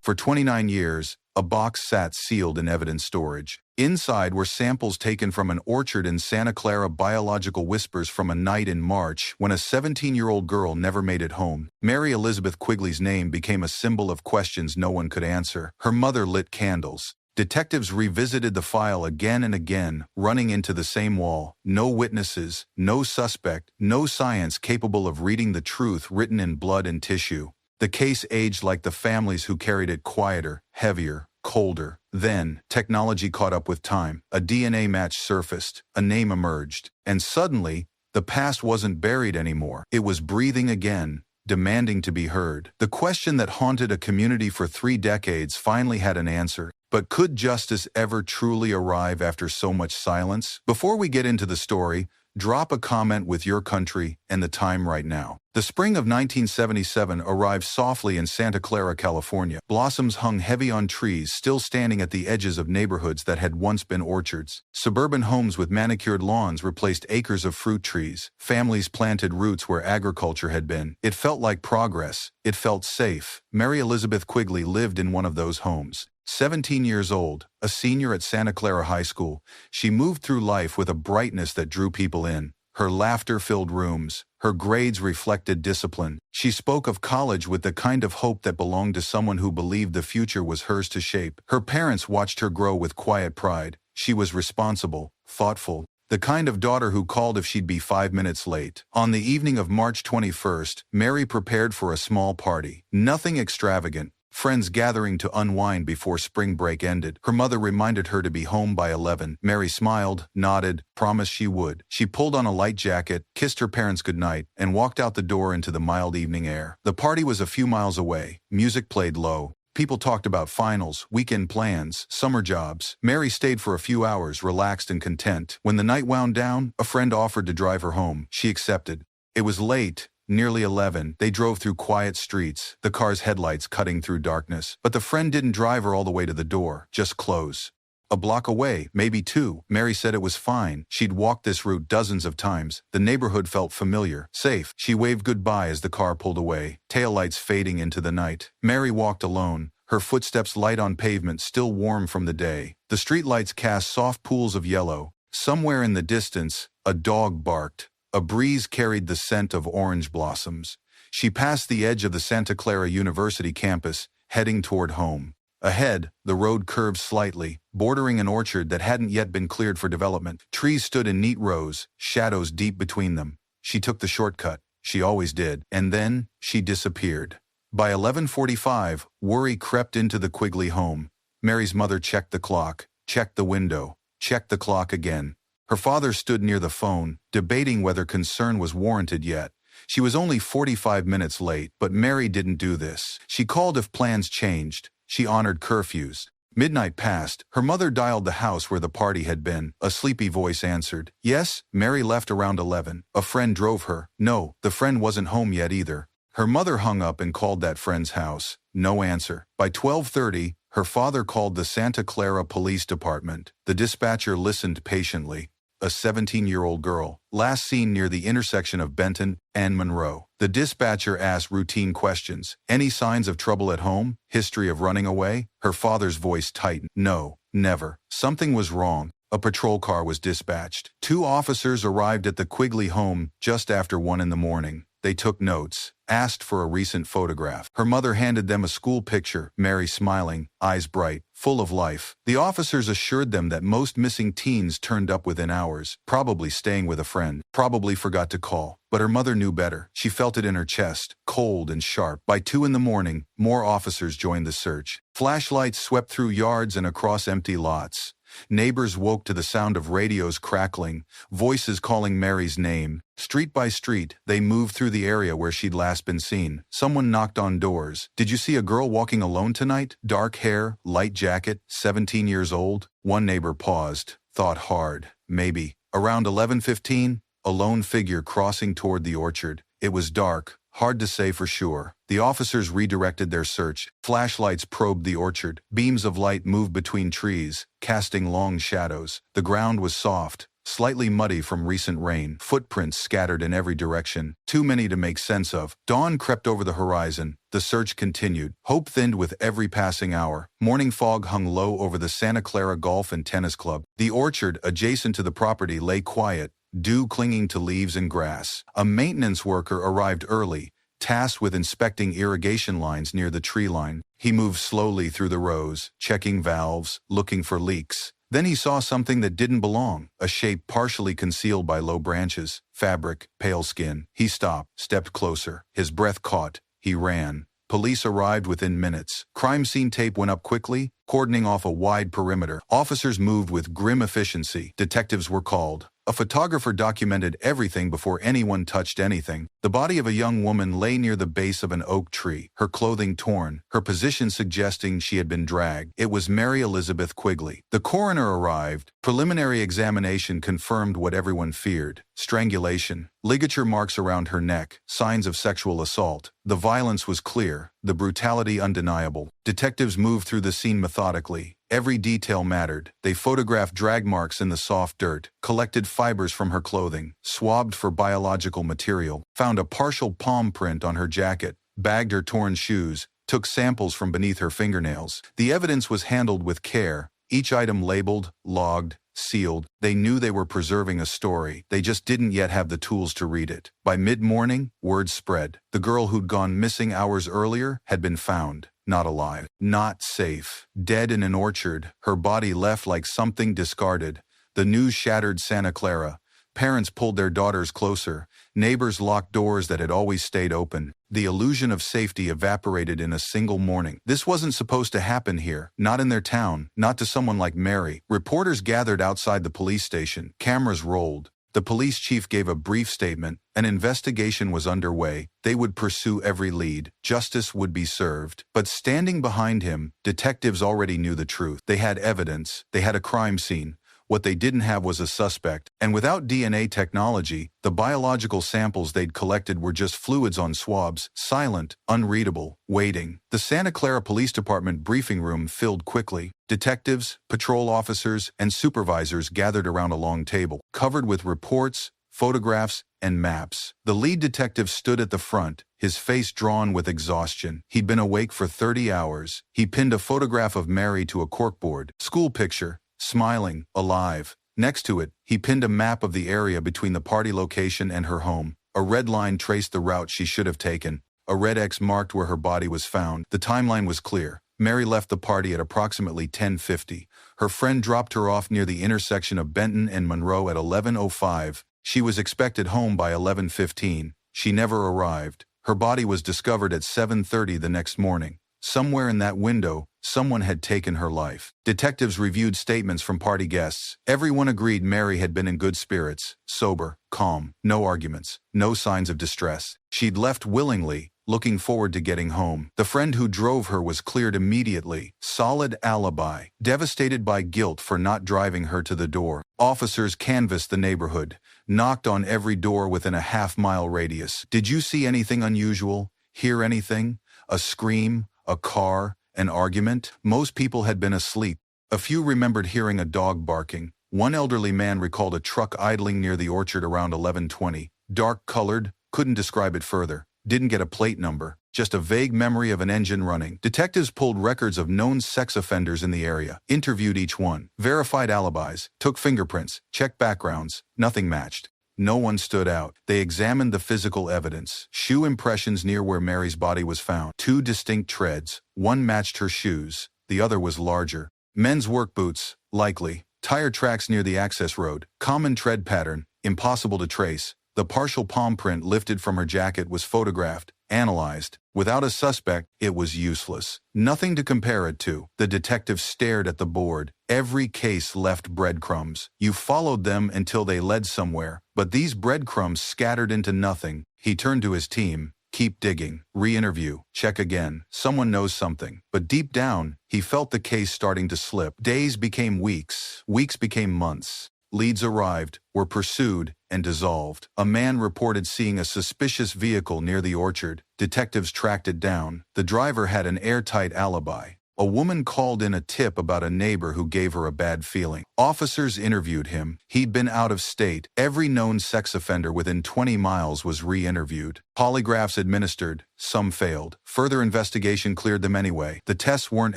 For 29 years, a box sat sealed in evidence storage. Inside were samples taken from an orchard in Santa Clara, biological whispers from a night in March when a 17-year-old girl never made it home. Mary Elizabeth Quigley's name became a symbol of questions no one could answer. Her mother lit candles. Detectives revisited the file again and again, running into the same wall. No witnesses, no suspect, no science capable of reading the truth written in blood and tissue. The case aged like the families who carried it, quieter, heavier, colder. Then, technology caught up with time. A DNA match surfaced, a name emerged, and suddenly, the past wasn't buried anymore. It was breathing again, demanding to be heard. The question that haunted a community for 3 decades finally had an answer. But could justice ever truly arrive after so much silence? Before we get into the story, drop a comment with your country and the time right now. The spring of 1977 arrived softly in Santa Clara, California. Blossoms hung heavy on trees still standing at the edges of neighborhoods that had once been orchards. Suburban homes with manicured lawns replaced acres of fruit trees. Families planted roots where agriculture had been. It felt like progress. It felt safe. Mary Elizabeth Quigley lived in one of those homes. 17 years old, a senior at Santa Clara High School, she moved through life with a brightness that drew people in. Her laughter filled rooms. Her grades reflected discipline. She spoke of college with the kind of hope that belonged to someone who believed the future was hers to shape. Her parents watched her grow with quiet pride. She was responsible, thoughtful, the kind of daughter who called if she'd be 5 minutes late. On the evening of March 21st, Mary prepared for a small party. Nothing extravagant. Friends gathering to unwind before spring break ended. Her mother reminded her to be home by 11. Mary smiled, nodded, promised she would. She pulled on a light jacket, kissed her parents goodnight, and walked out the door into the mild evening air. The party was a few miles away. Music played low. People talked about finals, weekend plans, summer jobs. Mary stayed for a few hours, relaxed and content. When the night wound down, a friend offered to drive her home. She accepted. It was late. Nearly 11, they drove through quiet streets, the car's headlights cutting through darkness. But the friend didn't drive her all the way to the door, just close. A block away, maybe 2. Mary said it was fine. She'd walked this route dozens of times. The neighborhood felt familiar, safe. She waved goodbye as the car pulled away, taillights fading into the night. Mary walked alone, her footsteps light on pavement still warm from the day. The streetlights cast soft pools of yellow. Somewhere in the distance, a dog barked. A breeze carried the scent of orange blossoms. She passed the edge of the Santa Clara University campus, heading toward home. Ahead, the road curved slightly, bordering an orchard that hadn't yet been cleared for development. Trees stood in neat rows, shadows deep between them. She took the shortcut. She always did. And then, she disappeared. By 11:45, worry crept into the Quigley home. Mary's mother checked the clock, checked the window, checked the clock again. Her father stood near the phone, debating whether concern was warranted yet. She was only 45 minutes late, but Mary didn't do this. She called if plans changed. She honored curfews. Midnight passed. Her mother dialed the house where the party had been. A sleepy voice answered. Yes, Mary left around 11. A friend drove her. No, the friend wasn't home yet either. Her mother hung up and called that friend's house. No answer. By 12:30, her father called the Santa Clara Police Department. The dispatcher listened patiently. A 17-year-old girl, last seen near the intersection of Benton and Monroe. The dispatcher asked routine questions. Any signs of trouble at home? History of running away? Her father's voice tightened. No, never. Something was wrong. A patrol car was dispatched. 2 officers arrived at the Quigley home just after 1 in the morning. They took notes, asked for a recent photograph. Her mother handed them a school picture, Mary smiling, eyes bright, full of life. The officers assured them that most missing teens turned up within hours, probably staying with a friend, probably forgot to call. But her mother knew better. She felt it in her chest, cold and sharp. By 2 in the morning, more officers joined the search. Flashlights swept through yards and across empty lots. Neighbors woke to the sound of radios crackling, voices calling Mary's name. Street by street, they moved through the area where she'd last been seen. Someone knocked on doors. Did you see a girl walking alone tonight? Dark hair, light jacket, 17 years old? One neighbor paused, thought hard. Maybe. Around 11:15, a lone figure crossing toward the orchard. It was dark, Hard to say for sure. The officers redirected their search. Flashlights probed the orchard. Beams of light moved between trees, casting long shadows. The ground was soft, slightly muddy from recent rain. Footprints scattered in every direction, too many to make sense of. Dawn crept over the horizon. The search continued. Hope thinned with every passing hour. Morning fog hung low over the Santa Clara Golf and Tennis Club. The orchard, adjacent to the property, lay quiet, dew clinging to leaves and grass. A maintenance worker arrived early, tasked with inspecting irrigation lines near the tree line. He moved slowly through the rows, checking valves, looking for leaks. Then he saw something that didn't belong, a shape partially concealed by low branches, fabric, pale skin. He stopped, stepped closer. His breath caught. He ran. Police arrived within minutes. Crime scene tape went up quickly, cordoning off a wide perimeter. Officers moved with grim efficiency. Detectives were called. A photographer documented everything before anyone touched anything. The body of a young woman lay near the base of an oak tree, her clothing torn, her position suggesting she had been dragged. It was Mary Elizabeth Quigley. The coroner arrived. Preliminary examination confirmed what everyone feared: strangulation, ligature marks around her neck, signs of sexual assault. The violence was clear, the brutality undeniable. Detectives moved through the scene methodically. Every detail mattered. They photographed drag marks in the soft dirt, collected fibers from her clothing, swabbed for biological material, found a partial palm print on her jacket, bagged her torn shoes, took samples from beneath her fingernails. The evidence was handled with care, each item labeled, logged, sealed. They knew they were preserving a story. They just didn't yet have the tools to read it. By mid-morning, word spread. The girl who'd gone missing hours earlier had been found. Not alive. Not safe. Dead in an orchard. Her body left like something discarded. The news shattered Santa Clara. Parents pulled their daughters closer. Neighbors locked doors that had always stayed open. The illusion of safety evaporated in a single morning. This wasn't supposed to happen here. Not in their town. Not to someone like Mary. Reporters gathered outside the police station. Cameras rolled. The police chief gave a brief statement. An investigation was underway. They would pursue every lead. Justice would be served. But standing behind him, detectives already knew the truth. They had evidence. They had a crime scene. What they didn't have was a suspect. And without DNA technology, the biological samples they'd collected were just fluids on swabs, silent, unreadable, waiting. The Santa Clara Police Department briefing room filled quickly. Detectives, patrol officers, and supervisors gathered around a long table, covered with reports, photographs, and maps. The lead detective stood at the front, his face drawn with exhaustion. He'd been awake for 30 hours. He pinned a photograph of Mary to a corkboard. School picture. Smiling, alive. Next to it, he pinned a map of the area between the party location and her home. A red line traced the route she should have taken. A red X marked where her body was found. The timeline was clear. Mary left the party at approximately 10:50. Her friend dropped her off near the intersection of Benton and Monroe at 11:05. She was expected home by 11:15. She never arrived. Her body was discovered at 7:30 the next morning. Somewhere in that window, someone had taken her life. Detectives reviewed statements from party guests. Everyone agreed Mary had been in good spirits, sober, calm, no arguments, no signs of distress. She'd left willingly, looking forward to getting home. The friend who drove her was cleared immediately. Solid alibi. Devastated by guilt for not driving her to the door. Officers canvassed the neighborhood, knocked on every door within a half-mile radius. Did you see anything unusual? Hear anything? A scream? A car? An argument? Most people had been asleep. A few remembered hearing a dog barking. One elderly man recalled a truck idling near the orchard around 11:20. Dark-colored, couldn't describe it further. Didn't get a plate number. Just a vague memory of an engine running. Detectives pulled records of known sex offenders in the area. Interviewed each one. Verified alibis. Took fingerprints. Checked backgrounds. Nothing matched. No one stood out. They examined the physical evidence. Shoe impressions near where Mary's body was found. 2 distinct treads. One matched her shoes. The other was larger. Men's work boots, likely. Tire tracks near the access road. Common tread pattern, impossible to trace. The partial palm print lifted from her jacket was photographed, analyzed. Without a suspect, it was useless. Nothing to compare it to. The detective stared at the board. Every case left breadcrumbs. You followed them until they led somewhere, but these breadcrumbs scattered into nothing. He turned to his team. Keep digging. Re-interview. Check again. Someone knows something. But deep down, he felt the case starting to slip. Days became weeks. Weeks became months. leads arrived, were pursued, and dissolved. A man reported seeing a suspicious vehicle near the orchard. Detectives tracked it down. The driver had an airtight alibi. A woman called in a tip about a neighbor who gave her a bad feeling. Officers interviewed him. He'd been out of state. Every known sex offender within 20 miles was re-interviewed. Polygraphs administered. Some failed. Further investigation cleared them anyway. The tests weren't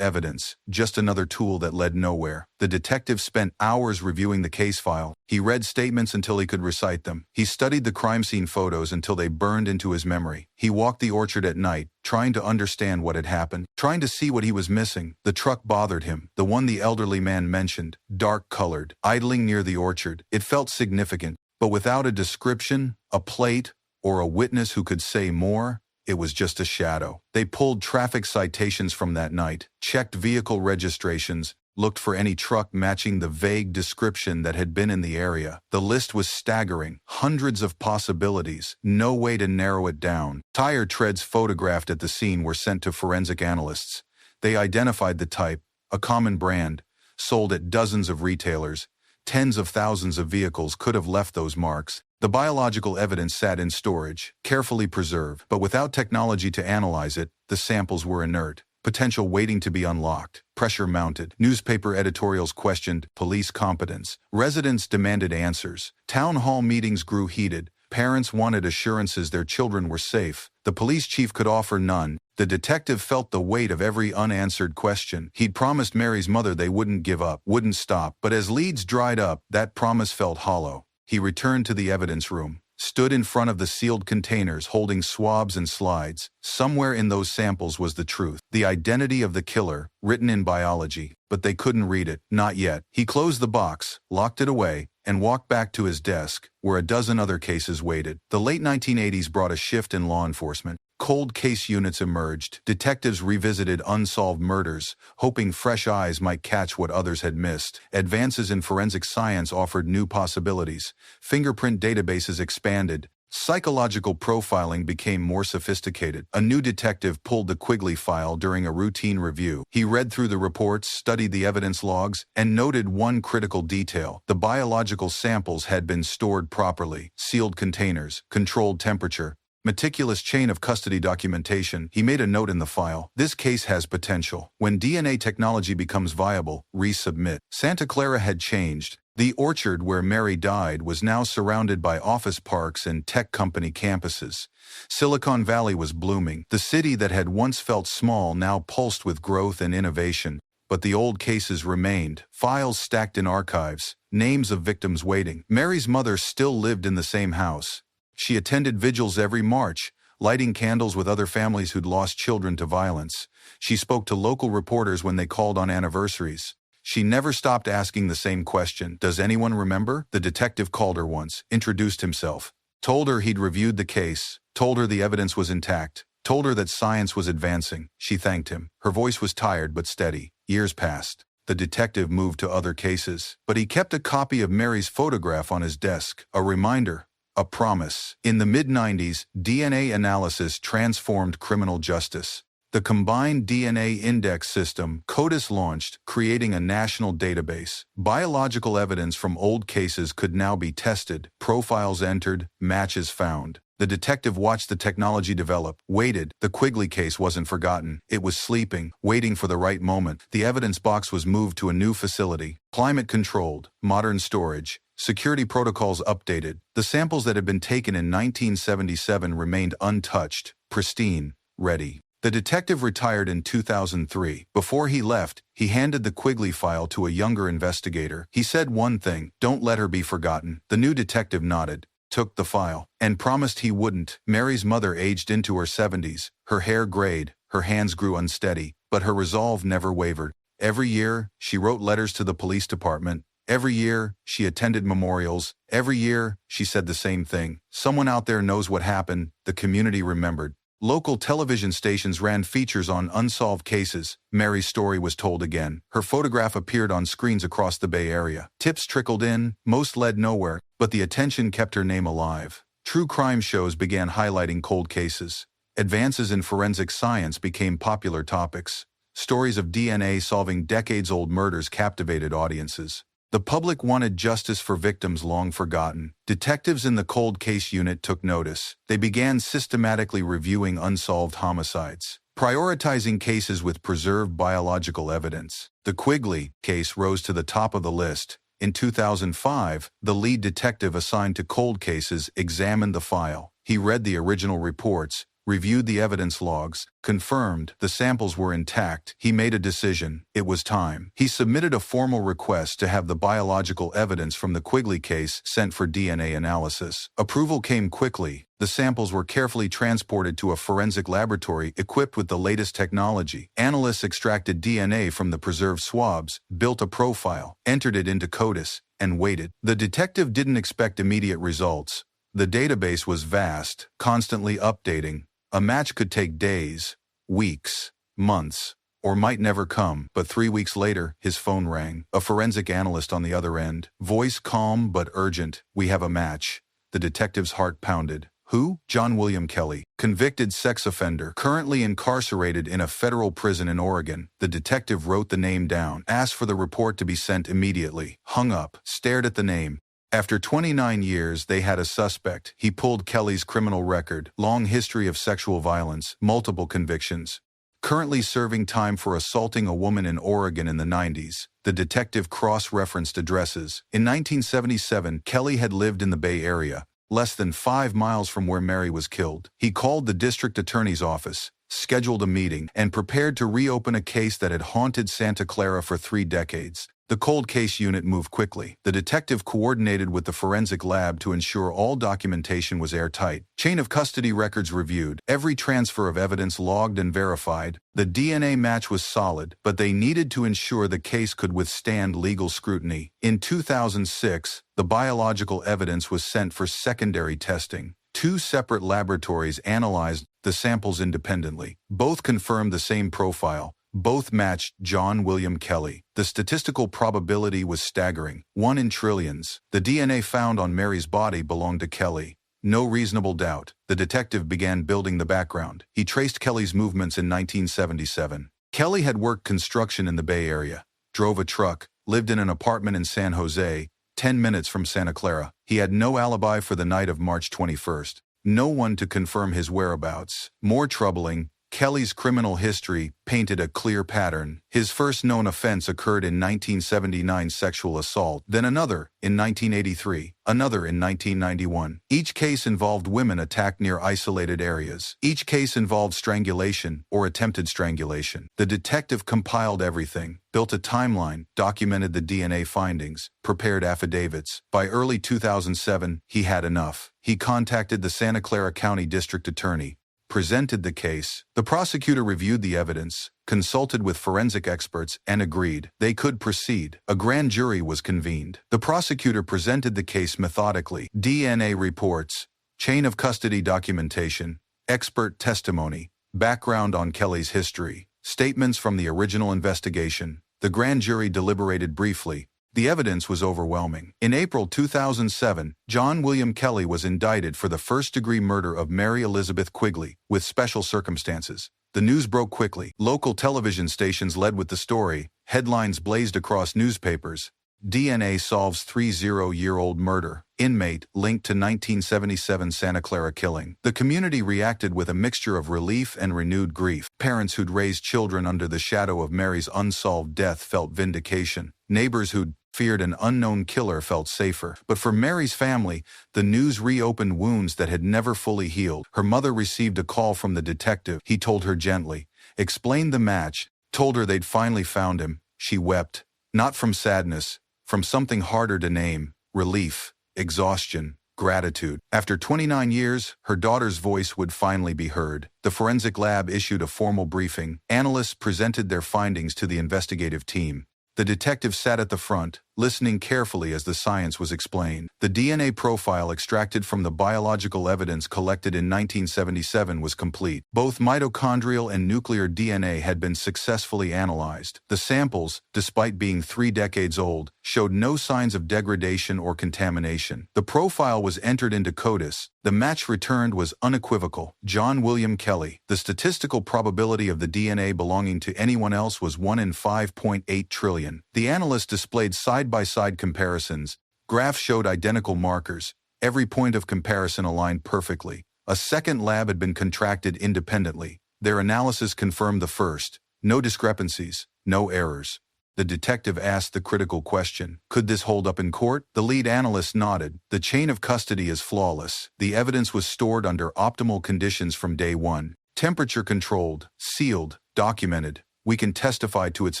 evidence, just another tool that led nowhere. The detective spent hours reviewing the case file. He read statements until he could recite them. He studied the crime scene photos until they burned into his memory. He walked the orchard at night, trying to understand what had happened, trying to see what he was missing. The truck bothered him, the one the elderly man mentioned, dark-colored, idling near the orchard. It felt significant, but without a description, a plate, or a witness who could say more, it was just a shadow. They pulled traffic citations from that night, checked vehicle registrations, looked for any truck matching the vague description that had been in the area. The list was staggering, hundreds of possibilities, no way to narrow it down. Tire treads photographed at the scene were sent to forensic analysts. They identified the type, a common brand, sold at dozens of retailers. Tens of thousands of vehicles could have left those marks. The biological evidence sat in storage, carefully preserved, but without technology to analyze it, the samples were inert. Potential waiting to be unlocked. Pressure mounted. Newspaper editorials questioned police competence. Residents demanded answers. Town hall meetings grew heated. Parents wanted assurances their children were safe. The police chief could offer none. The detective felt the weight of every unanswered question. He'd promised Mary's mother they wouldn't give up, wouldn't stop, but as leads dried up, that promise felt hollow. He returned to the evidence room, stood in front of the sealed containers holding swabs and slides. Somewhere in those samples was the truth, the identity of the killer, written in biology, but they couldn't read it, not yet. He closed the box, locked it away, and walked back to his desk, where a dozen other cases waited. The late 1980s brought a shift in law enforcement. Cold case units emerged. Detectives revisited unsolved murders, hoping fresh eyes might catch what others had missed. Advances in forensic science offered new possibilities. Fingerprint databases expanded. Psychological profiling became more sophisticated. A new detective pulled the Quigley file during a routine review. He read through the reports, studied the evidence logs, and noted one critical detail. The biological samples had been stored properly. Sealed containers, controlled temperature, meticulous chain of custody documentation. He made a note in the file. This case has potential. When DNA technology becomes viable, resubmit. Santa Clara had changed. The orchard where Mary died was now surrounded by office parks and tech company campuses. Silicon Valley was blooming. The city that had once felt small now pulsed with growth and innovation. But the old cases remained, files stacked in archives, names of victims waiting. Mary's mother still lived in the same house. She attended vigils every March, lighting candles with other families who'd lost children to violence. She spoke to local reporters when they called on anniversaries. She never stopped asking the same question. Does anyone remember? The detective called her once, introduced himself, told her he'd reviewed the case, told her the evidence was intact, told her that science was advancing. She thanked him. Her voice was tired but steady. Years passed. The detective moved to other cases, but he kept a copy of Mary's photograph on his desk, a reminder, a promise. In the mid-90s, DNA analysis transformed criminal justice. The combined DNA index system, CODIS, launched, creating a national database. Biological evidence from old cases could now be tested, profiles entered, matches found. The detective watched the technology develop, waited. The Quigley case wasn't forgotten. It was sleeping, waiting for the right moment. The evidence box was moved to a new facility, climate-controlled, modern storage, security protocols updated. The samples that had been taken in 1977 remained untouched, pristine, ready. The detective retired in 2003. Before he left, he handed the Quigley file to a younger investigator. He said one thing: don't let her be forgotten. The new detective nodded, took the file, and promised he wouldn't. Mary's mother aged into her 70s. Her hair grayed, her hands grew unsteady, but her resolve never wavered. Every year, she wrote letters to the police department. Every year, she attended memorials. Every year, she said the same thing: someone out there knows what happened. The community remembered. Local television stations ran features on unsolved cases. Mary's story was told again. Her photograph appeared on screens across the Bay Area. Tips trickled in, most led nowhere, but the attention kept her name alive. True crime shows began highlighting cold cases. Advances in forensic science became popular topics. Stories of DNA solving decades-old murders captivated audiences. The public wanted justice for victims long forgotten. Detectives in the cold case unit took notice. They began systematically reviewing unsolved homicides, prioritizing cases with preserved biological evidence. The Quigley case rose to the top of the list. In 2005, the lead detective assigned to cold cases examined the file. He read the original reports, reviewed the evidence logs, confirmed the samples were intact. He made a decision. It was time. He submitted a formal request to have the biological evidence from the Quigley case sent for DNA analysis. Approval came quickly. The samples were carefully transported to a forensic laboratory equipped with the latest technology. Analysts extracted DNA from the preserved swabs, built a profile, entered it into CODIS, and waited. The detective didn't expect immediate results. The database was vast, constantly updating. A match could take days, weeks, months, or might never come. But 3 weeks later, his phone rang. A forensic analyst on the other end. Voice calm but urgent. "We have a match." The detective's heart pounded. Who? John William Kelley, convicted sex offender, currently incarcerated in a federal prison in Oregon. The detective wrote the name down, asked for the report to be sent immediately, hung up, stared at the name. After 29 years, they had a suspect. He pulled Kelley's criminal record, long history of sexual violence, multiple convictions. Currently serving time for assaulting a woman in Oregon in the 90s. The detective cross-referenced addresses. In 1977, Kelley had lived in the Bay Area, less than 5 miles from where Mary was killed. He called the district attorney's office, scheduled a meeting, and prepared to reopen a case that had haunted Santa Clara for 3 decades. The cold case unit moved quickly. The detective coordinated with the forensic lab to ensure all documentation was airtight. Chain of custody records reviewed, every transfer of evidence logged and verified. The DNA match was solid, but they needed to ensure the case could withstand legal scrutiny. In 2006, the biological evidence was sent for secondary testing. 2 separate laboratories analyzed the samples independently. Both confirmed the same profile. Both matched John William Kelley. The statistical probability was staggering, 1 in trillions. The DNA found on Mary's body belonged to Kelley. No reasonable doubt. The detective began building the background. He traced Kelley's movements in 1977. Kelley had worked construction in the Bay Area, drove a truck, lived in an apartment in San Jose, 10 minutes from Santa Clara. He had no alibi for the night of March 21st. No one to confirm his whereabouts. More troubling, Kelley's criminal history painted a clear pattern. His first known offense occurred in 1979, sexual assault, then another in 1983, another in 1991. Each case involved women attacked near isolated areas. Each case involved strangulation or attempted strangulation. The detective compiled everything, built a timeline, documented the DNA findings, prepared affidavits. By early 2007, he had enough. He contacted the Santa Clara County District Attorney, presented the case. The prosecutor reviewed the evidence, consulted with forensic experts, and agreed they could proceed. A grand jury was convened. The prosecutor presented the case methodically. DNA reports, chain of custody documentation, expert testimony, background on Kelley's history, statements from the original investigation. The grand jury deliberated briefly. The evidence was overwhelming. In April 2007, John William Kelley was indicted for the first-degree murder of Mary Elizabeth Quigley, with special circumstances. The news broke quickly. Local television stations led with the story. Headlines blazed across newspapers. DNA solves 30-year-old murder. Inmate linked to 1977 Santa Clara killing. The community reacted with a mixture of relief and renewed grief. Parents who'd raised children under the shadow of Mary's unsolved death felt vindication. Neighbors who'd feared an unknown killer felt safer. But for Mary's family, the news reopened wounds that had never fully healed. Her mother received a call from the detective. He told her gently, explained the match, told her they'd finally found him. She wept, not from sadness, from something harder to name: relief, exhaustion, gratitude. After 29 years, her daughter's voice would finally be heard. The forensic lab issued a formal briefing. Analysts presented their findings to the investigative team. The detective sat at the front, listening carefully as the science was explained. The DNA profile extracted from the biological evidence collected in 1977 was complete. Both mitochondrial and nuclear DNA had been successfully analyzed. The samples, despite being 3 decades old, showed no signs of degradation or contamination. The profile was entered into CODIS. The match returned was unequivocal: John William Kelley. The statistical probability of the DNA belonging to anyone else was 1 in 5.8 trillion. The analyst displayed side side-by-side comparisons. Graphs showed identical markers. Every point of comparison aligned perfectly. A second lab had been contracted independently. Their analysis confirmed the first. No discrepancies, no errors. The detective asked the critical question, could this hold up in court? The lead analyst nodded. The chain of custody is flawless. The evidence was stored under optimal conditions from day one. Temperature controlled, sealed, documented. We can testify to its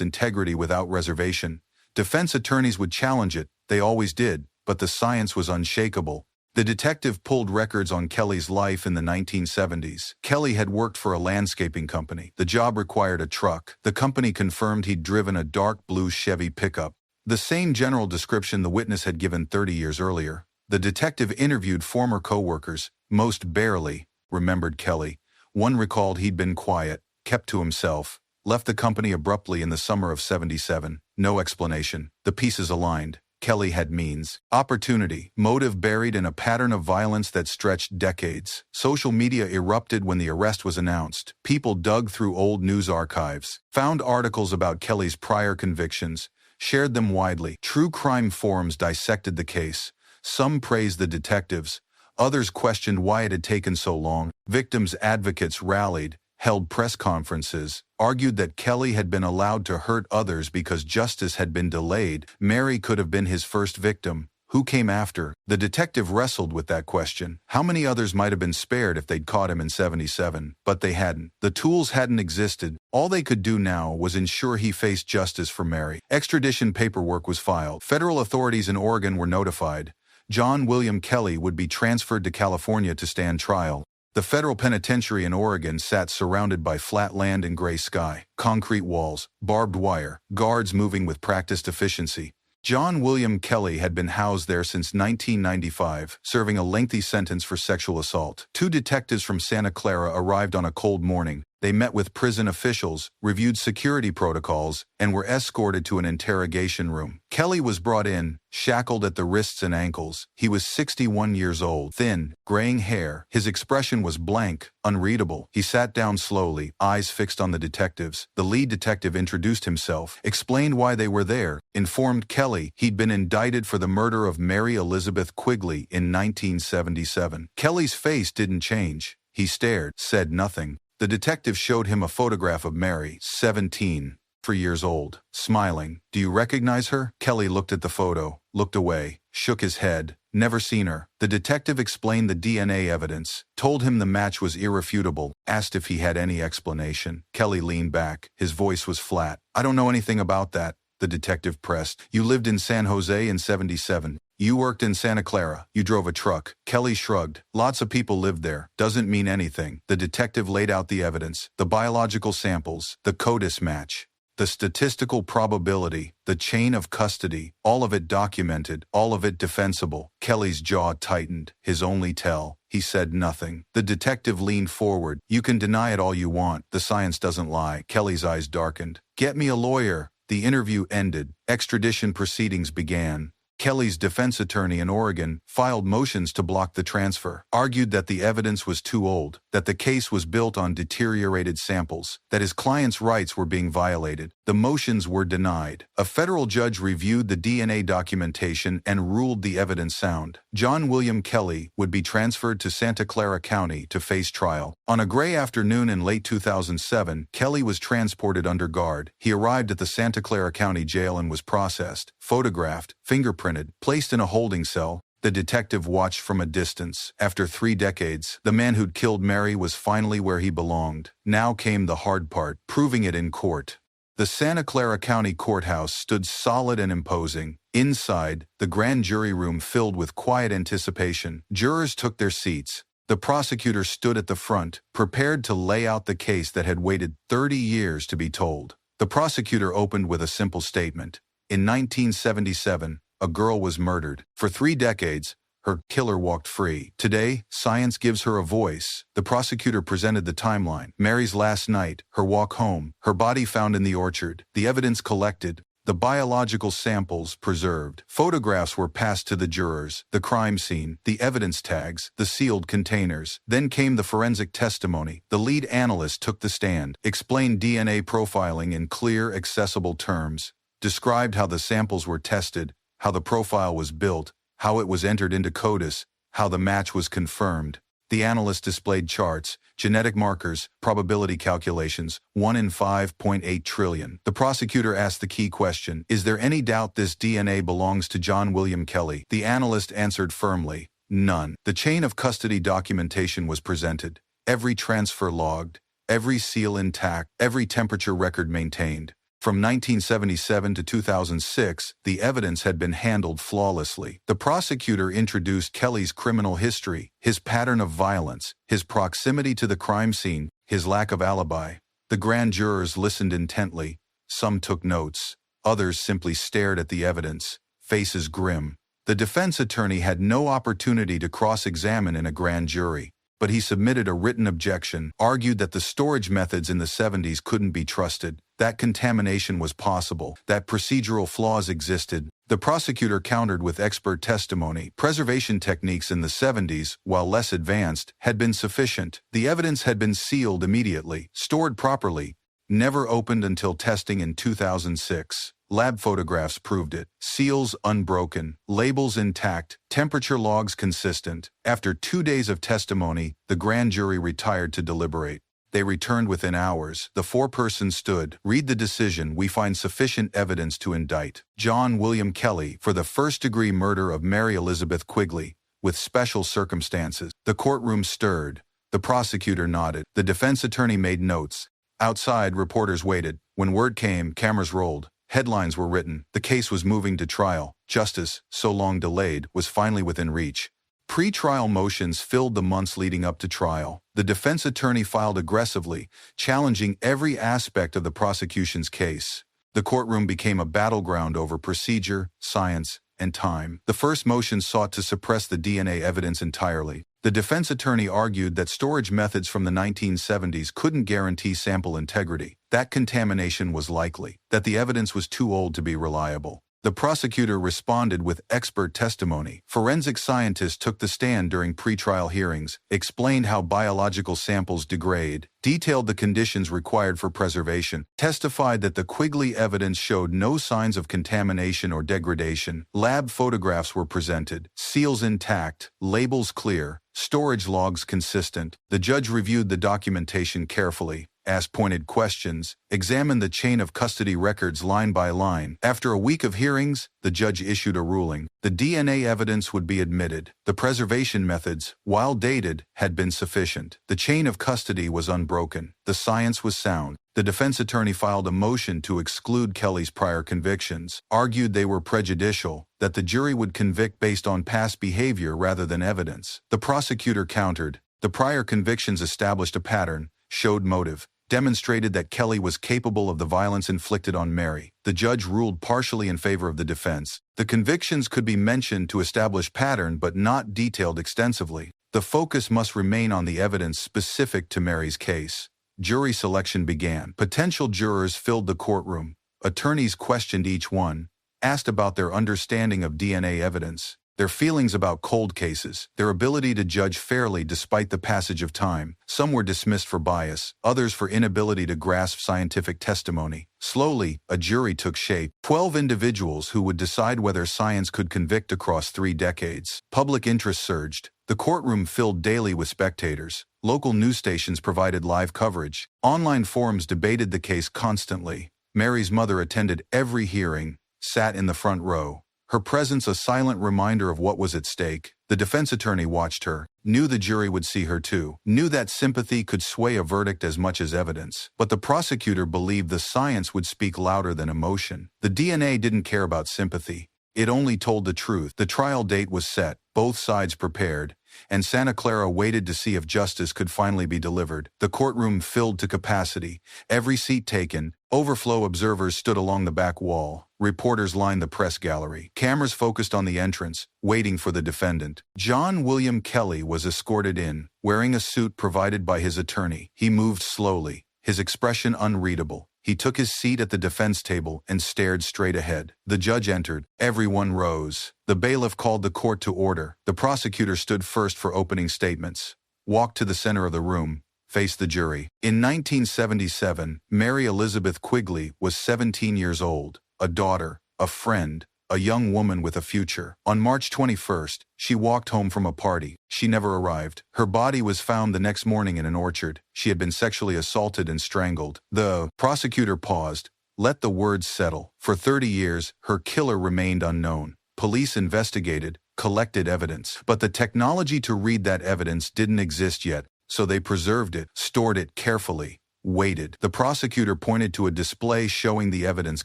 integrity without reservation. Defense attorneys would challenge it. They always did, but the science was unshakable. The detective pulled records on Kelley's life in the 1970s. Kelley had worked for a landscaping company. The job required a truck. The company confirmed he'd driven a dark blue Chevy pickup, the same general description the witness had given 30 years earlier. The detective interviewed former co-workers, most barely, remembered Kelley. One recalled he'd been quiet, kept to himself, left the company abruptly in the summer of '77. No explanation. The pieces aligned. Kelley had means, opportunity, motive buried in a pattern of violence that stretched decades. Social media erupted when the arrest was announced. People dug through old news archives, found articles about Kelley's prior convictions, shared them widely. True crime forums dissected the case. Some praised the detectives. Others questioned why it had taken so long. Victims' advocates rallied, held press conferences, argued that Kelley had been allowed to hurt others because justice had been delayed. Mary could have been his first victim. Who came after? The detective wrestled with that question. How many others might have been spared if they'd caught him in '77? But they hadn't. The tools hadn't existed. All they could do now was ensure he faced justice for Mary. Extradition paperwork was filed. Federal authorities in Oregon were notified. John William Kelley would be transferred to California to stand trial. The federal penitentiary in Oregon sat surrounded by flat land and gray sky, concrete walls, barbed wire, guards moving with practiced efficiency. John William Kelley had been housed there since 1995, serving a lengthy sentence for sexual assault. Two detectives from Santa Clara arrived on a cold morning. They met with prison officials, reviewed security protocols, and were escorted to an interrogation room. Kelley was brought in, shackled at the wrists and ankles. He was 61 years old, thin, graying hair. His expression was blank, unreadable. He sat down slowly, eyes fixed on the detectives. The lead detective introduced himself, explained why they were there, informed Kelley he'd been indicted for the murder of Mary Elizabeth Quigley in 1977. Kelley's face didn't change. He stared, said nothing. The detective showed him a photograph of Mary, 17 years old, smiling. Do you recognize her? Kelley looked at the photo, looked away, shook his head. Never seen her. The detective explained the DNA evidence, told him the match was irrefutable, asked if he had any explanation. Kelley leaned back. His voice was flat. I don't know anything about that, the detective pressed. You lived in San Jose in '77. You worked in Santa Clara. You drove a truck. Kelley shrugged. Lots of people lived there. Doesn't mean anything. The detective laid out the evidence, the biological samples, the CODIS match, the statistical probability, the chain of custody, all of it documented, all of it defensible. Kelley's jaw tightened. His only tell. He said nothing. The detective leaned forward. You can deny it all you want. The science doesn't lie. Kelley's eyes darkened. Get me a lawyer. The interview ended. Extradition proceedings began. Kelley's defense attorney in Oregon filed motions to block the transfer, argued that the evidence was too old, that the case was built on deteriorated samples, that his client's rights were being violated. The motions were denied. A federal judge reviewed the DNA documentation and ruled the evidence sound. John William Kelley would be transferred to Santa Clara County to face trial. On a gray afternoon in late 2007, Kelley was transported under guard. He arrived at the Santa Clara County Jail and was processed, photographed, fingerprinted, placed in a holding cell. The detective watched from a distance. After 3 decades, the man who'd killed Mary was finally where he belonged. Now came the hard part, proving it in court. The Santa Clara County Courthouse stood solid and imposing. Inside, the grand jury room filled with quiet anticipation. Jurors took their seats. The prosecutor stood at the front, prepared to lay out the case that had waited 30 years to be told. The prosecutor opened with a simple statement. In 1977, a girl was murdered. For 3 decades, her killer walked free. Today, science gives her a voice. The prosecutor presented the timeline. Mary's last night, her walk home, her body found in the orchard, the evidence collected, the biological samples preserved. Photographs were passed to the jurors, the crime scene, the evidence tags, the sealed containers. Then came the forensic testimony. The lead analyst took the stand, explained DNA profiling in clear, accessible terms, described how the samples were tested, how the profile was built, how it was entered into CODIS, how the match was confirmed. The analyst displayed charts, genetic markers, probability calculations, 1 in 5.8 trillion. The prosecutor asked the key question, is there any doubt this DNA belongs to John William Kelley? The analyst answered firmly, none. The chain of custody documentation was presented, every transfer logged, every seal intact, every temperature record maintained. From 1977 to 2006, the evidence had been handled flawlessly. The prosecutor introduced Kelley's criminal history, his pattern of violence, his proximity to the crime scene, his lack of alibi. The grand jurors listened intently. Some took notes. Others simply stared at the evidence, faces grim. The defense attorney had no opportunity to cross-examine in a grand jury, but he submitted a written objection, argued that the storage methods in the 70s couldn't be trusted, that contamination was possible, that procedural flaws existed. The prosecutor countered with expert testimony. Preservation techniques in the 70s, while less advanced, had been sufficient. The evidence had been sealed immediately, stored properly, never opened until testing in 2006. Lab photographs proved it. Seals unbroken, labels intact, temperature logs consistent. After 2 days of testimony, the grand jury retired to deliberate. They returned within hours. The foreperson stood. Read the decision. We find sufficient evidence to indict John William Kelley for the first-degree murder of Mary Elizabeth Quigley, with special circumstances. The courtroom stirred. The prosecutor nodded. The defense attorney made notes. Outside, reporters waited. When word came, cameras rolled. Headlines were written. The case was moving to trial. Justice, so long delayed, was finally within reach. Pre-trial motions filled the months leading up to trial. The defense attorney filed aggressively, challenging every aspect of the prosecution's case. The courtroom became a battleground over procedure, science, and time. The first motion sought to suppress the DNA evidence entirely. The defense attorney argued that storage methods from the 1970s couldn't guarantee sample integrity, that contamination was likely, that the evidence was too old to be reliable. The prosecutor responded with expert testimony. Forensic scientists took the stand during pretrial hearings, explained how biological samples degrade, detailed the conditions required for preservation, testified that the Quigley evidence showed no signs of contamination or degradation. Lab photographs were presented, seals intact, labels clear, storage logs consistent. The judge reviewed the documentation carefully, asked pointed questions, examined the chain of custody records line by line. After a week of hearings, the judge issued a ruling. The DNA evidence would be admitted. The preservation methods, while dated, had been sufficient. The chain of custody was unbroken. The science was sound. The defense attorney filed a motion to exclude Kelley's prior convictions, argued they were prejudicial, that the jury would convict based on past behavior rather than evidence. The prosecutor countered. The prior convictions established a pattern, showed motive, demonstrated that Kelley was capable of the violence inflicted on Mary. The judge ruled partially in favor of the defense. The convictions could be mentioned to establish pattern but not detailed extensively. The focus must remain on the evidence specific to Mary's case. Jury selection began. Potential jurors filled the courtroom. Attorneys questioned each one, asked about their understanding of DNA evidence, their feelings about cold cases, their ability to judge fairly despite the passage of time. Some were dismissed for bias, others for inability to grasp scientific testimony. Slowly, a jury took shape. 12 individuals who would decide whether science could convict across 3 decades. Public interest surged. The courtroom filled daily with spectators. Local news stations provided live coverage. Online forums debated the case constantly. Mary's mother attended every hearing, sat in the front row. Her presence a silent reminder of what was at stake. The defense attorney watched her, knew the jury would see her too, knew that sympathy could sway a verdict as much as evidence. But the prosecutor believed the science would speak louder than emotion. The DNA didn't care about sympathy. It only told the truth. The trial date was set, both sides prepared, and Santa Clara waited to see if justice could finally be delivered. The courtroom filled to capacity, every seat taken. Overflow observers stood along the back wall. Reporters lined the press gallery. Cameras focused on the entrance, waiting for the defendant. John William Kelley was escorted in, wearing a suit provided by his attorney. He moved slowly, his expression unreadable. He took his seat at the defense table and stared straight ahead. The judge entered. Everyone rose. The bailiff called the court to order. The prosecutor stood first for opening statements, walked to the center of the room, faced the jury. In 1977, Mary Elizabeth Quigley was 17 years old, a daughter, a friend, a young woman with a future. On March 21st, she walked home from a party. She never arrived. Her body was found the next morning in an orchard. She had been sexually assaulted and strangled. The prosecutor paused. Let the words settle. For 30 years, her killer remained unknown. Police investigated, collected evidence, but the technology to read that evidence didn't exist yet, so they preserved it, stored it carefully, waited. The prosecutor pointed to a display showing the evidence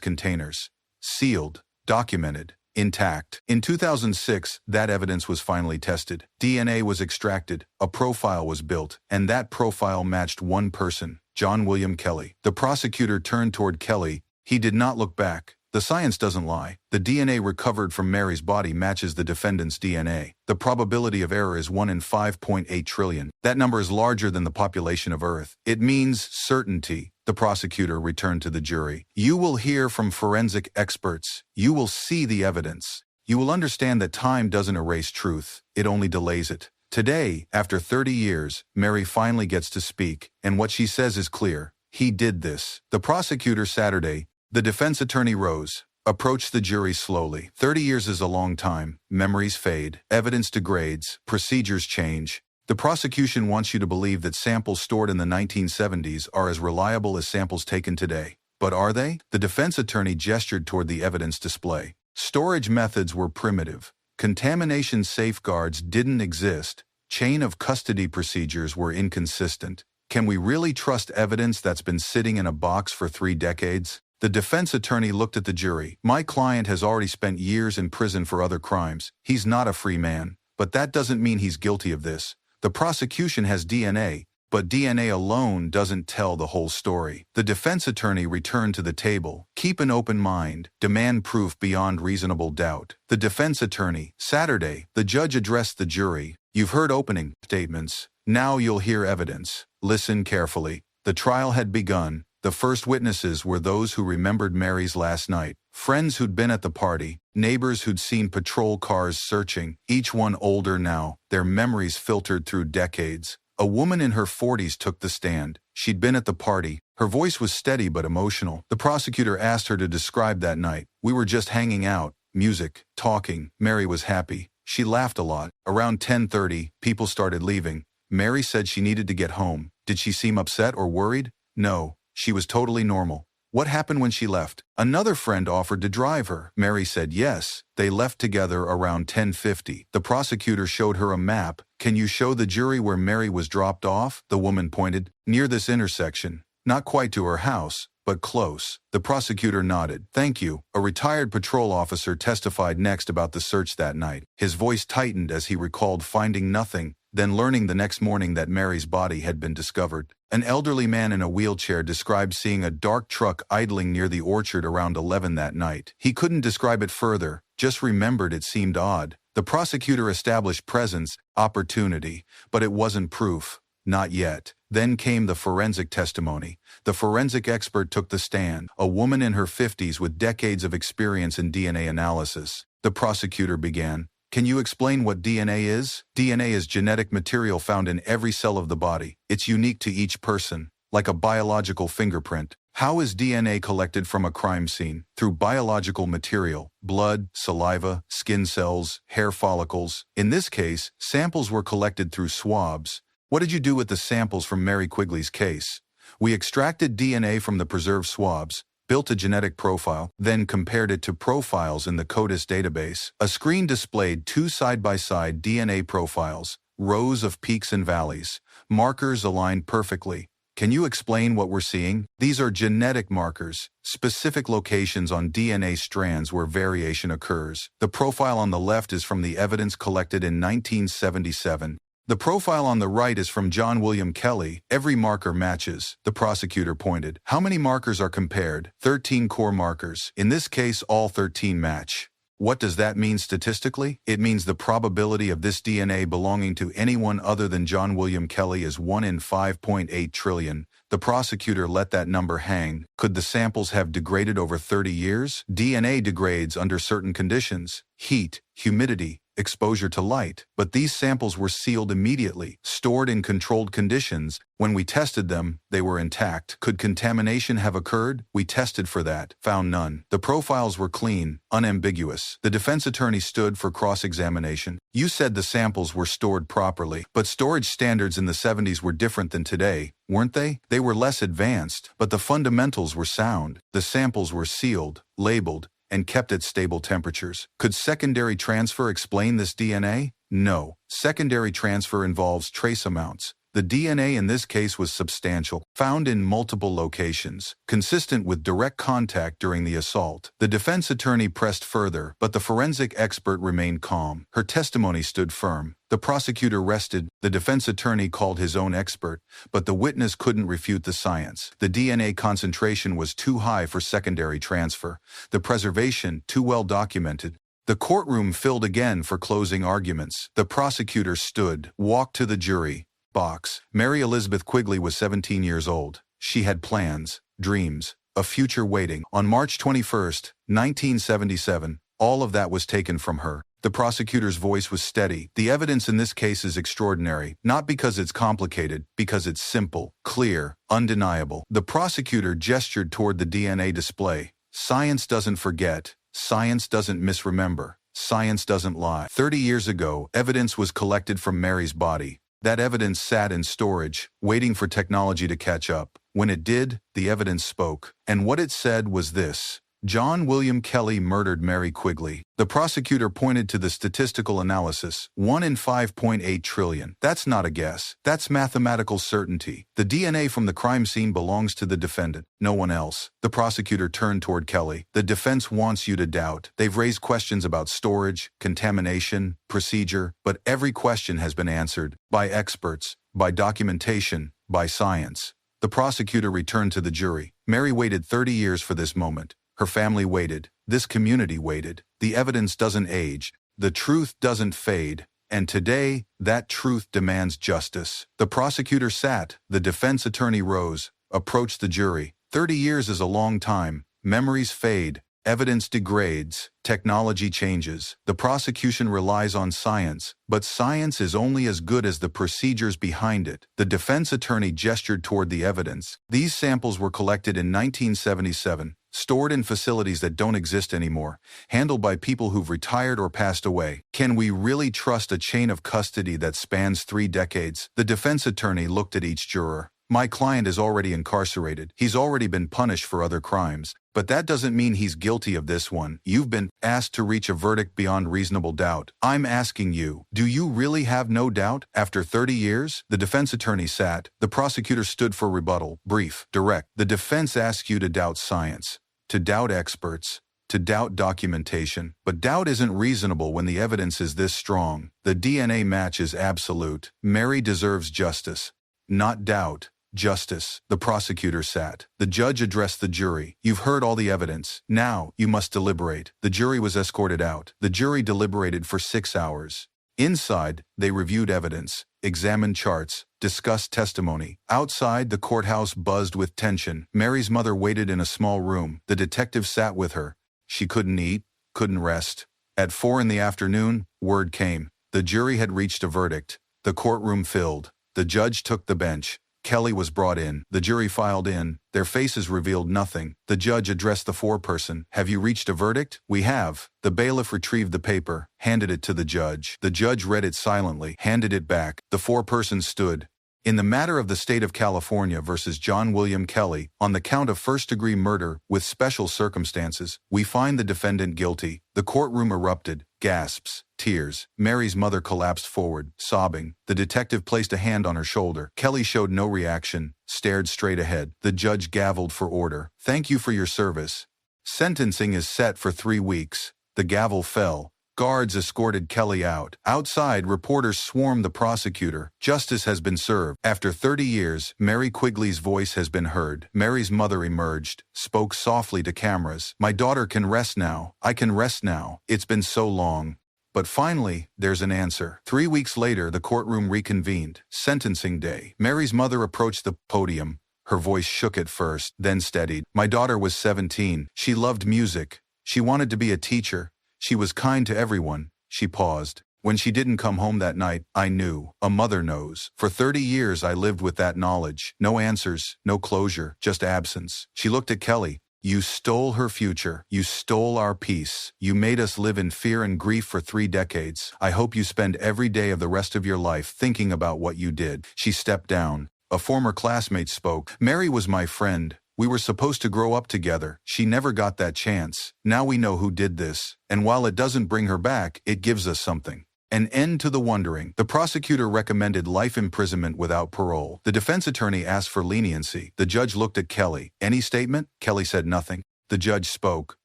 containers. Sealed, documented, intact. In 2006, that evidence was finally tested. DNA was extracted, a profile was built, and that profile matched one person, John William Kelley. The prosecutor turned toward Kelley. He did not look back. The science doesn't lie. The DNA recovered from Mary's body matches the defendant's DNA. The probability of error is 1 in 5.8 trillion. That number is larger than the population of Earth. It means certainty. The prosecutor returned to the jury. You will hear from forensic experts. You will see the evidence. You will understand that time doesn't erase truth. It only delays it. Today, after 30 years, Mary finally gets to speak, and what she says is clear. He did this. The prosecutor Saturday. The defense attorney rose, approached the jury slowly. 30 years is a long time. Memories fade. Evidence degrades. Procedures change. The prosecution wants you to believe that samples stored in the 1970s are as reliable as samples taken today. But are they? The defense attorney gestured toward the evidence display. Storage methods were primitive. Contamination safeguards didn't exist. Chain of custody procedures were inconsistent. Can we really trust evidence that's been sitting in a box for 3 decades? The defense attorney looked at the jury. My client has already spent years in prison for other crimes. He's not a free man. But that doesn't mean he's guilty of this. The prosecution has DNA, but DNA alone doesn't tell the whole story. The defense attorney returned to the table. Keep an open mind. Demand proof beyond reasonable doubt. The defense attorney. Saturday, the judge addressed the jury. You've heard opening statements. Now you'll hear evidence. Listen carefully. The trial had begun. The first witnesses were those who remembered Mary's last night, friends who'd been at the party, neighbors who'd seen patrol cars searching, each one older now, their memories filtered through decades. A woman in her 40s took the stand. She'd been at the party. Her voice was steady but emotional. The prosecutor asked her to describe that night. We were just hanging out, music, talking. Mary was happy. She laughed a lot. Around 10:30, people started leaving. Mary said she needed to get home. Did she seem upset or worried? No. She was totally normal. What happened when she left? Another friend offered to drive her. Mary said yes. They left together around 10:50. The prosecutor showed her a map. Can you show the jury where Mary was dropped off? The woman pointed. Near this intersection. Not quite to her house, but close. The prosecutor nodded. Thank you. A retired patrol officer testified next about the search that night. His voice tightened as he recalled finding nothing, then learning the next morning that Mary's body had been discovered. An elderly man in a wheelchair described seeing a dark truck idling near the orchard around 11 that night. He couldn't describe it further, just remembered it seemed odd. The prosecutor established presence, opportunity, but it wasn't proof. Not yet. Then came the forensic testimony. The forensic expert took the stand, a woman in her 50s with decades of experience in DNA analysis. The prosecutor began. Can you explain what DNA is? DNA is genetic material found in every cell of the body. It's unique to each person, like a biological fingerprint. How is DNA collected from a crime scene? Through biological material, blood, saliva, skin cells, hair follicles. In this case, samples were collected through swabs. What did you do with the samples from Mary Quigley's case? We extracted DNA from the preserved swabs, built a genetic profile, then compared it to profiles in the CODIS database. A screen displayed 2 side-by-side DNA profiles, rows of peaks and valleys, markers aligned perfectly. Can you explain what we're seeing? These are genetic markers, specific locations on DNA strands where variation occurs. The profile on the left is from the evidence collected in 1977. The profile on the right is from John William Kelley. Every marker matches. The prosecutor pointed. How many markers are compared? 13 core markers. In this case, all 13 match. What does that mean statistically? It means the probability of this DNA belonging to anyone other than John William Kelley is 1 in 5.8 trillion. The prosecutor let that number hang. Could the samples have degraded over 30 years? DNA degrades under certain conditions: heat, humidity, exposure to light, but these samples were sealed immediately, stored in controlled conditions. When we tested them, they were intact. Could contamination have occurred? We tested for that, found none. The profiles were clean, unambiguous. The defense attorney stood for cross-examination. You said the samples were stored properly, but storage standards in the 70s were different than today, weren't they? They were less advanced, but the fundamentals were sound. The samples were sealed, labeled, and kept at stable temperatures. Could secondary transfer explain this DNA? No. Secondary transfer involves trace amounts. The DNA in this case was substantial, found in multiple locations, consistent with direct contact during the assault. The defense attorney pressed further, but the forensic expert remained calm. Her testimony stood firm. The prosecutor rested. The defense attorney called his own expert, but the witness couldn't refute the science. The DNA concentration was too high for secondary transfer. The preservation too well documented. The courtroom filled again for closing arguments. The prosecutor stood, walked to the jury box. Mary Elizabeth Quigley was 17 years old. She had plans, dreams, a future waiting. On March 21, 1977, all of that was taken from her. The prosecutor's voice was steady. The evidence in this case is extraordinary, not because it's complicated, because it's simple, clear, undeniable. The prosecutor gestured toward the DNA display. Science doesn't forget. Science doesn't misremember. Science doesn't lie. 30 years ago, evidence was collected from Mary's body. That evidence sat in storage, waiting for technology to catch up. When it did, the evidence spoke. And what it said was this: John William Kelley murdered Mary Quigley. The prosecutor pointed to the statistical analysis. 1 in 5.8 trillion. That's not a guess. That's mathematical certainty. The DNA from the crime scene belongs to the defendant, no one else. The prosecutor turned toward Kelley. The defense wants you to doubt. They've raised questions about storage, contamination, procedure, but every question has been answered by experts, by documentation, by science. The prosecutor returned to the jury. Mary waited 30 years for this moment. Her family waited. This community waited. The evidence doesn't age. The truth doesn't fade. And today, that truth demands justice. The prosecutor sat. The defense attorney rose, approached the jury. 30 years is a long time. Memories fade. Evidence degrades. Technology changes. The prosecution relies on science, but science is only as good as the procedures behind it. The defense attorney gestured toward the evidence. These samples were collected in 1977. Stored in facilities that don't exist anymore, handled by people who've retired or passed away. Can we really trust a chain of custody that spans 3 decades? The defense attorney looked at each juror. My client is already incarcerated. He's already been punished for other crimes, but that doesn't mean he's guilty of this one. You've been asked to reach a verdict beyond reasonable doubt. I'm asking you, do you really have no doubt? After 30 years, the defense attorney sat. The prosecutor stood for rebuttal. Brief, direct. The defense asks you to doubt science, to doubt experts, to doubt documentation. But doubt isn't reasonable when the evidence is this strong. The DNA match is absolute. Mary deserves justice. Not doubt. Justice. The prosecutor sat. The judge addressed the jury. You've heard all the evidence. Now, you must deliberate. The jury was escorted out. The jury deliberated for 6 hours. Inside, they reviewed evidence, examined charts, discussed testimony. Outside, the courthouse buzzed with tension. Mary's mother waited in a small room. The detective sat with her. She couldn't eat, couldn't rest. At 4 in the afternoon, word came. The jury had reached a verdict. The courtroom filled. The judge took the bench. Kelley was brought in. The jury filed in. Their faces revealed nothing. The judge addressed the foreperson. Have you reached a verdict? We have. The bailiff retrieved the paper, handed it to the judge. The judge read it silently, handed it back. The foreperson stood. In the matter of the state of California versus John William Kelley, on the count of first-degree murder with special circumstances, we find the defendant guilty. The courtroom erupted. Gasps. Tears. Mary's mother collapsed forward, sobbing. The detective placed a hand on her shoulder. Kelley showed no reaction, stared straight ahead. The judge gavelled for order. Thank you for your service. Sentencing is set for 3 weeks. The gavel fell. Guards escorted Kelley out. Outside, reporters swarmed the prosecutor. Justice has been served. After 30 years, Mary Quigley's voice has been heard. Mary's mother emerged, spoke softly to cameras. My daughter can rest now. I can rest now. It's been so long. But finally, there's an answer. 3 weeks later, the courtroom reconvened. Sentencing day. Mary's mother approached the podium. Her voice shook at first, then steadied. My daughter was 17. She loved music. She wanted to be a teacher. She was kind to everyone. She paused. When she didn't come home that night, I knew. A mother knows. For 30 years I lived with that knowledge. No answers, no closure, just absence. She looked at Kelley. You stole her future. You stole our peace. You made us live in fear and grief for 3 decades. I hope you spend every day of the rest of your life thinking about what you did. She stepped down. A former classmate spoke. Mary was my friend. We were supposed to grow up together. She never got that chance. Now we know who did this. And while it doesn't bring her back, it gives us something. An end to the wondering. The prosecutor recommended life imprisonment without parole. The defense attorney asked for leniency. The judge looked at Kelley. Any statement? Kelley said nothing. The judge spoke.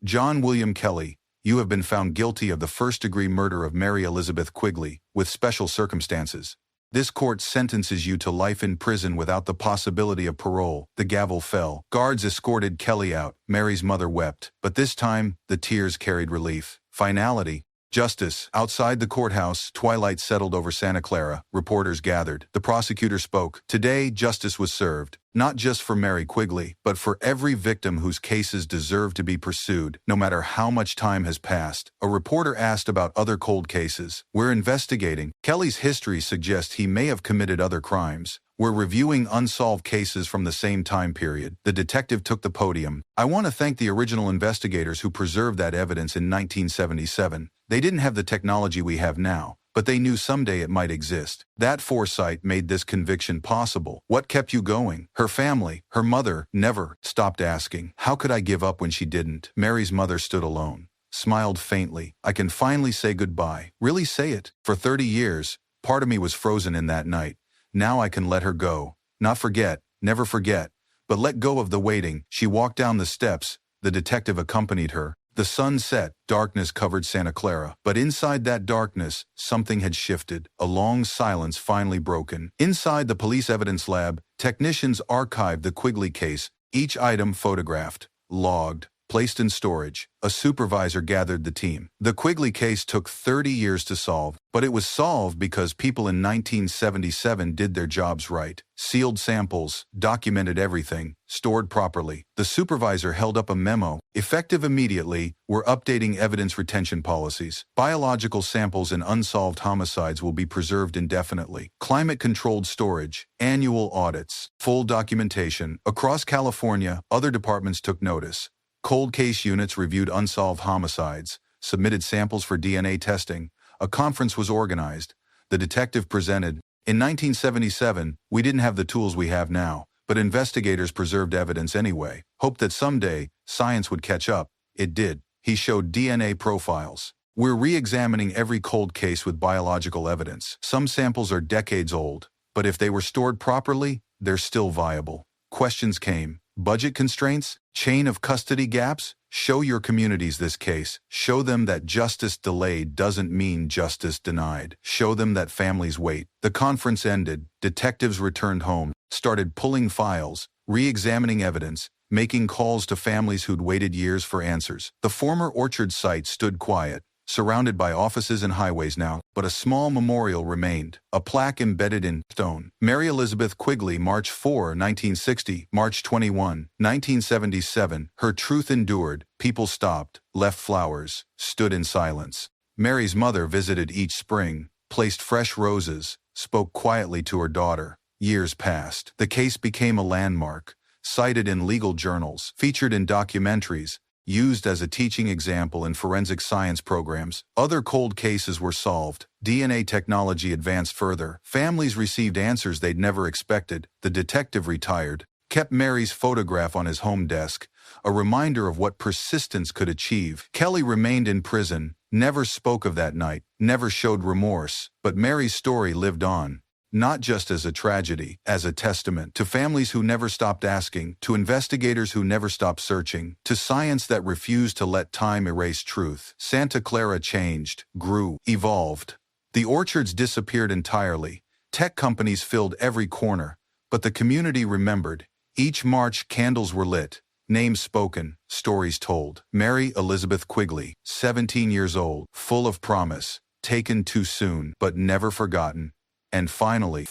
John William Kelley, you have been found guilty of the first-degree murder of Mary Elizabeth Quigley, with special circumstances. This court sentences you to life in prison without the possibility of parole. The gavel fell. Guards escorted Kelley out. Mary's mother wept. But this time, the tears carried relief. Finality. Justice. Outside the courthouse, twilight settled over Santa Clara. Reporters gathered. The prosecutor spoke. Today, justice was served. Not just for Mary Quigley, but for every victim whose cases deserve to be pursued, no matter how much time has passed. A reporter asked about other cold cases. We're investigating. Kelley's history suggests he may have committed other crimes. We're reviewing unsolved cases from the same time period. The detective took the podium. I want to thank the original investigators who preserved that evidence in 1977. They didn't have the technology we have now, but they knew someday it might exist. That foresight made this conviction possible. What kept you going? Her family, her mother, never stopped asking. How could I give up when she didn't? Mary's mother stood alone, smiled faintly. I can finally say goodbye. Really say it. For 30 years, part of me was frozen in that night. Now I can let her go. Not forget, never forget, but let go of the waiting. She walked down the steps. The detective accompanied her. The sun set, darkness covered Santa Clara. But inside that darkness, something had shifted. A long silence finally broken. Inside the police evidence lab, technicians archived the Quigley case, each item photographed, logged, placed in storage. A supervisor gathered the team. The Quigley case took 30 years to solve, but it was solved because people in 1977 did their jobs right. Sealed samples, documented everything, stored properly. The supervisor held up a memo. Effective immediately, we're updating evidence retention policies. Biological samples in unsolved homicides will be preserved indefinitely. Climate-controlled storage, annual audits, full documentation. Across California, other departments took notice. Cold case units reviewed unsolved homicides, submitted samples for DNA testing. A conference was organized. The detective presented. In 1977, we didn't have the tools we have now, but investigators preserved evidence anyway, hoped that someday, science would catch up. It did. He showed DNA profiles. We're re-examining every cold case with biological evidence. Some samples are decades old, but if they were stored properly, they're still viable. Questions came. Budget constraints? Chain of custody gaps? Show your communities this case. Show them that justice delayed doesn't mean justice denied. Show them that families wait. The conference ended. Detectives returned home, started pulling files, re-examining evidence, making calls to families who'd waited years for answers. The former orchard site stood quiet, surrounded by offices and highways now, but a small memorial remained, a plaque embedded in stone. Mary Elizabeth Quigley, March 4, 1960, March 21, 1977. Her truth endured. People stopped, left flowers, stood in silence. Mary's mother visited each spring, placed fresh roses, spoke quietly to her daughter. Years passed. The case became a landmark, cited in legal journals, featured in documentaries, used as a teaching example in forensic science programs. Other cold cases were solved. DNA technology advanced further. Families received answers they'd never expected. The detective retired, kept Mary's photograph on his home desk, a reminder of what persistence could achieve. Kelley remained in prison, never spoke of that night, never showed remorse, but Mary's story lived on. Not just as a tragedy, as a testament to families who never stopped asking, to investigators who never stopped searching, to science that refused to let time erase truth. Santa Clara changed, grew, evolved. The orchards disappeared entirely. Tech companies filled every corner, but the community remembered. Each March, candles were lit, names spoken, stories told. Mary Elizabeth Quigley, 17 years old, full of promise, taken too soon, but never forgotten. And finally,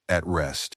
at rest.